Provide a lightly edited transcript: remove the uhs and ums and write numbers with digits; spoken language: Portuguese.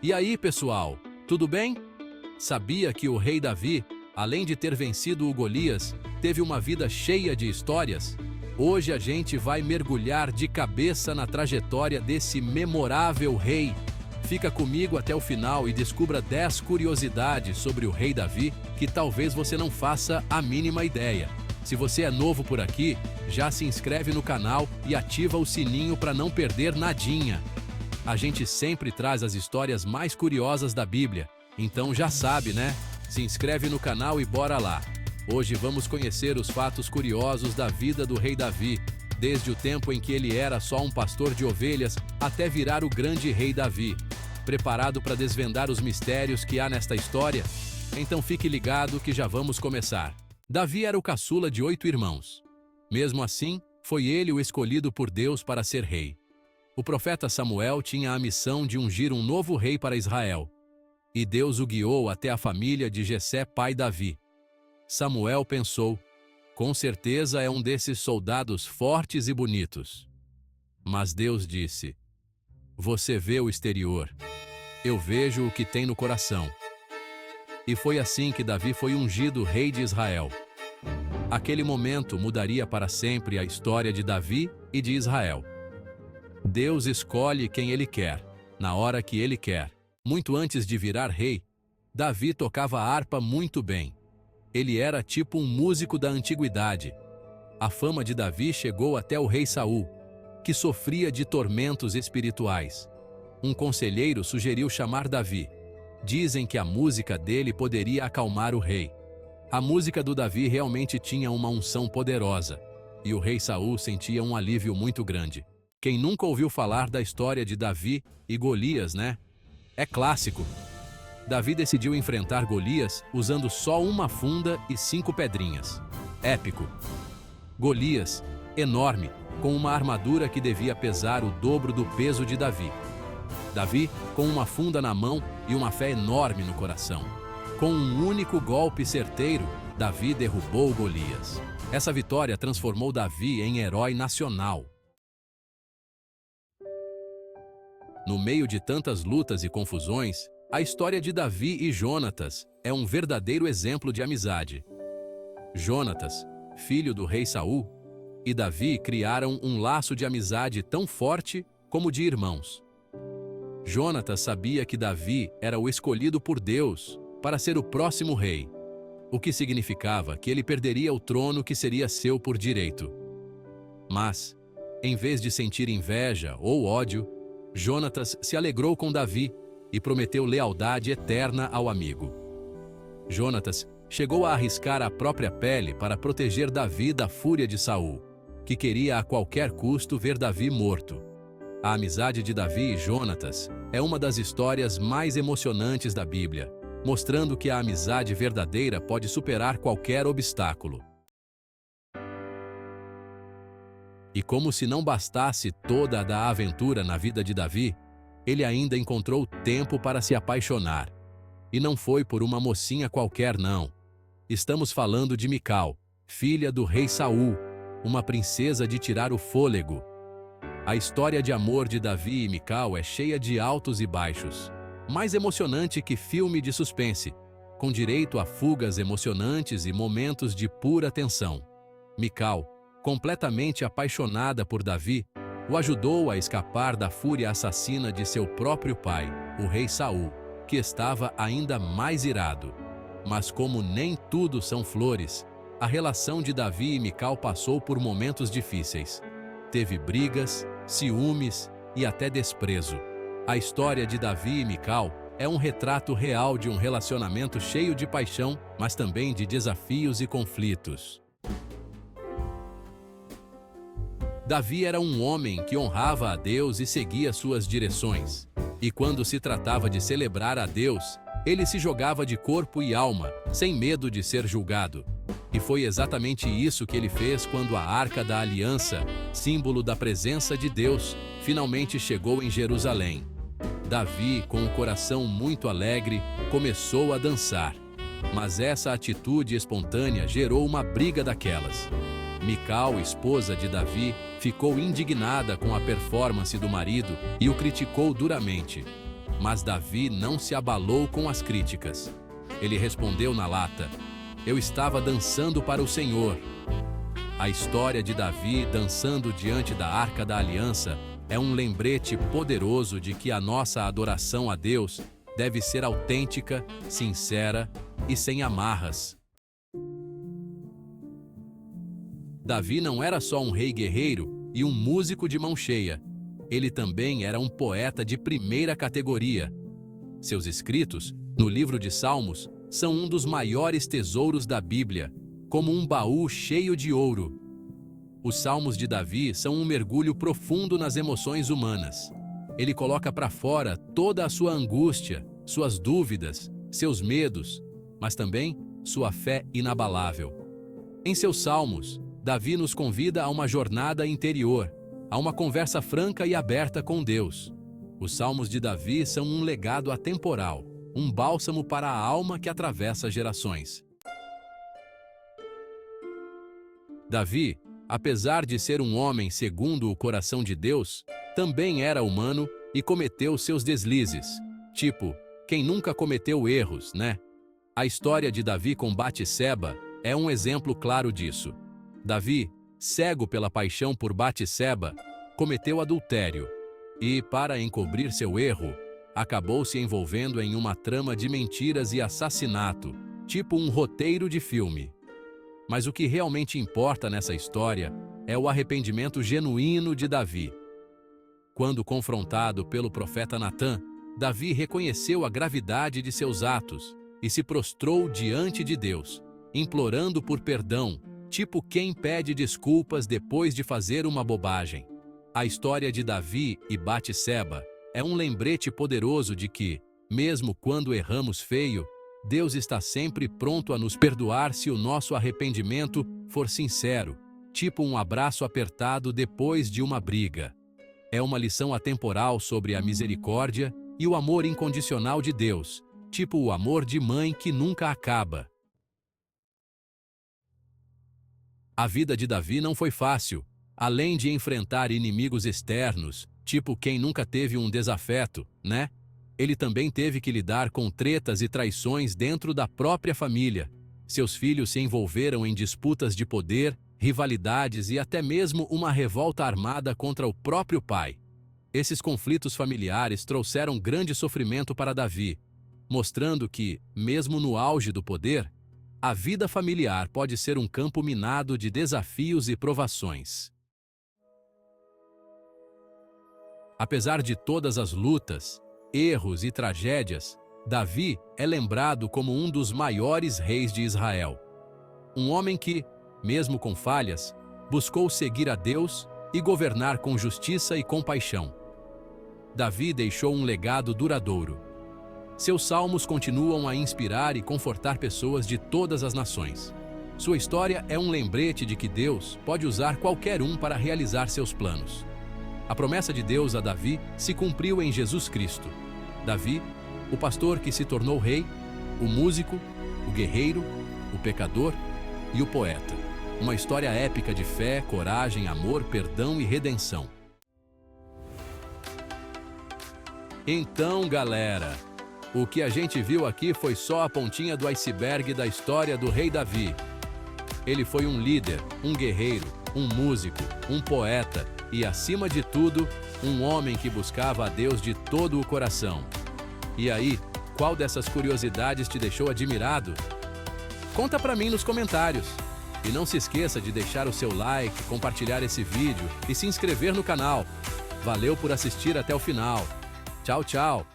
E aí, pessoal, tudo bem? Sabia que o rei Davi, além de ter vencido o Golias, teve uma vida cheia de histórias? Hoje a gente vai mergulhar de cabeça na trajetória desse memorável rei. Fica comigo até o final e descubra 10 curiosidades sobre o rei Davi que talvez você não faça a mínima ideia. Se você é novo por aqui, já se inscreve no canal e ativa o sininho para não perder nadinha. A gente sempre traz as histórias mais curiosas da Bíblia, então já sabe, né? Se inscreve no canal e bora lá! Hoje vamos conhecer os fatos curiosos da vida do rei Davi, desde o tempo em que ele era só um pastor de ovelhas até virar o grande rei Davi. Preparado para desvendar os mistérios que há nesta história? Então fique ligado que já vamos começar. Davi era o caçula de 8 irmãos. Mesmo assim, foi ele o escolhido por Deus para ser rei. O profeta Samuel tinha a missão de ungir um novo rei para Israel. E Deus o guiou até a família de Jessé, pai Davi. Samuel pensou, com certeza é um desses soldados fortes e bonitos. Mas Deus disse, você vê o exterior, eu vejo o que tem no coração. E foi assim que Davi foi ungido rei de Israel. Aquele momento mudaria para sempre a história de Davi e de Israel. Deus escolhe quem Ele quer, na hora que Ele quer. Muito antes de virar rei, Davi tocava a harpa muito bem. Ele era tipo um músico da antiguidade. A fama de Davi chegou até o rei Saul, que sofria de tormentos espirituais. Um conselheiro sugeriu chamar Davi. Dizem que a música dele poderia acalmar o rei. A música do Davi realmente tinha uma unção poderosa, e o rei Saul sentia um alívio muito grande. Quem nunca ouviu falar da história de Davi e Golias, né? É clássico. Davi decidiu enfrentar Golias usando só uma funda e 5 pedrinhas. Épico. Golias, enorme, com uma armadura que devia pesar o dobro do peso de Davi. Davi, com uma funda na mão e uma fé enorme no coração. Com um único golpe certeiro, Davi derrubou Golias. Essa vitória transformou Davi em herói nacional. No meio de tantas lutas e confusões, a história de Davi e Jonatas é um verdadeiro exemplo de amizade. Jonatas, filho do rei Saul, e Davi criaram um laço de amizade tão forte como de irmãos. Jonatas sabia que Davi era o escolhido por Deus para ser o próximo rei, o que significava que ele perderia o trono que seria seu por direito. Mas, em vez de sentir inveja ou ódio, Jonatas se alegrou com Davi e prometeu lealdade eterna ao amigo. Jonatas chegou a arriscar a própria pele para proteger Davi da fúria de Saul, que queria a qualquer custo ver Davi morto. A amizade de Davi e Jonatas é uma das histórias mais emocionantes da Bíblia, mostrando que a amizade verdadeira pode superar qualquer obstáculo. E como se não bastasse toda a aventura na vida de Davi, ele ainda encontrou tempo para se apaixonar. E não foi por uma mocinha qualquer, não. Estamos falando de Mical, filha do rei Saul, uma princesa de tirar o fôlego. A história de amor de Davi e Mical é cheia de altos e baixos. Mais emocionante que filme de suspense, com direito a fugas emocionantes e momentos de pura tensão. Mical, completamente apaixonada por Davi, o ajudou a escapar da fúria assassina de seu próprio pai, o rei Saul, que estava ainda mais irado. Mas como nem tudo são flores, a relação de Davi e Mical passou por momentos difíceis. Teve brigas, ciúmes e até desprezo. A história de Davi e Mical é um retrato real de um relacionamento cheio de paixão, mas também de desafios e conflitos. Davi era um homem que honrava a Deus e seguia suas direções. E quando se tratava de celebrar a Deus, ele se jogava de corpo e alma, sem medo de ser julgado. E foi exatamente isso que ele fez quando a Arca da Aliança, símbolo da presença de Deus, finalmente chegou em Jerusalém. Davi, com o coração muito alegre, começou a dançar. Mas essa atitude espontânea gerou uma briga daquelas. Mical, esposa de Davi, ficou indignada com a performance do marido e o criticou duramente. Mas Davi não se abalou com as críticas. Ele respondeu na lata: "Eu estava dançando para o Senhor." A história de Davi dançando diante da Arca da Aliança é um lembrete poderoso de que a nossa adoração a Deus deve ser autêntica, sincera e sem amarras. Davi não era só um rei guerreiro e um músico de mão cheia. Ele também era um poeta de primeira categoria. Seus escritos, no livro de Salmos, são um dos maiores tesouros da Bíblia, como um baú cheio de ouro. Os Salmos de Davi são um mergulho profundo nas emoções humanas. Ele coloca para fora toda a sua angústia, suas dúvidas, seus medos, mas também sua fé inabalável. Em seus Salmos, Davi nos convida a uma jornada interior, a uma conversa franca e aberta com Deus. Os Salmos de Davi são um legado atemporal, um bálsamo para a alma que atravessa gerações. Davi, apesar de ser um homem segundo o coração de Deus, também era humano e cometeu seus deslizes. Tipo, quem nunca cometeu erros, né? A história de Davi com Batseba é um exemplo claro disso. Davi, cego pela paixão por Batseba, cometeu adultério e, para encobrir seu erro, acabou se envolvendo em uma trama de mentiras e assassinato, tipo um roteiro de filme. Mas o que realmente importa nessa história é o arrependimento genuíno de Davi. Quando confrontado pelo profeta Natã, Davi reconheceu a gravidade de seus atos e se prostrou diante de Deus, implorando por perdão, tipo quem pede desculpas depois de fazer uma bobagem. A história de Davi e Batseba é um lembrete poderoso de que, mesmo quando erramos feio, Deus está sempre pronto a nos perdoar se o nosso arrependimento for sincero, tipo um abraço apertado depois de uma briga. É uma lição atemporal sobre a misericórdia e o amor incondicional de Deus, tipo o amor de mãe que nunca acaba. A vida de Davi não foi fácil. Além de enfrentar inimigos externos, tipo quem nunca teve um desafeto, né? Ele também teve que lidar com tretas e traições dentro da própria família. Seus filhos se envolveram em disputas de poder, rivalidades e até mesmo uma revolta armada contra o próprio pai. Esses conflitos familiares trouxeram grande sofrimento para Davi, mostrando que, mesmo no auge do poder, a vida familiar pode ser um campo minado de desafios e provações. Apesar de todas as lutas, erros e tragédias, Davi é lembrado como um dos maiores reis de Israel. Um homem que, mesmo com falhas, buscou seguir a Deus e governar com justiça e compaixão. Davi deixou um legado duradouro. Seus salmos continuam a inspirar e confortar pessoas de todas as nações. Sua história é um lembrete de que Deus pode usar qualquer um para realizar seus planos. A promessa de Deus a Davi se cumpriu em Jesus Cristo. Davi, o pastor que se tornou rei, o músico, o guerreiro, o pecador e o poeta. Uma história épica de fé, coragem, amor, perdão e redenção. Então, galera, o que a gente viu aqui foi só a pontinha do iceberg da história do rei Davi. Ele foi um líder, um guerreiro, um músico, um poeta e, acima de tudo, um homem que buscava a Deus de todo o coração. E aí, qual dessas curiosidades te deixou admirado? Conta pra mim nos comentários. E não se esqueça de deixar o seu like, compartilhar esse vídeo e se inscrever no canal. Valeu por assistir até o final. Tchau, tchau!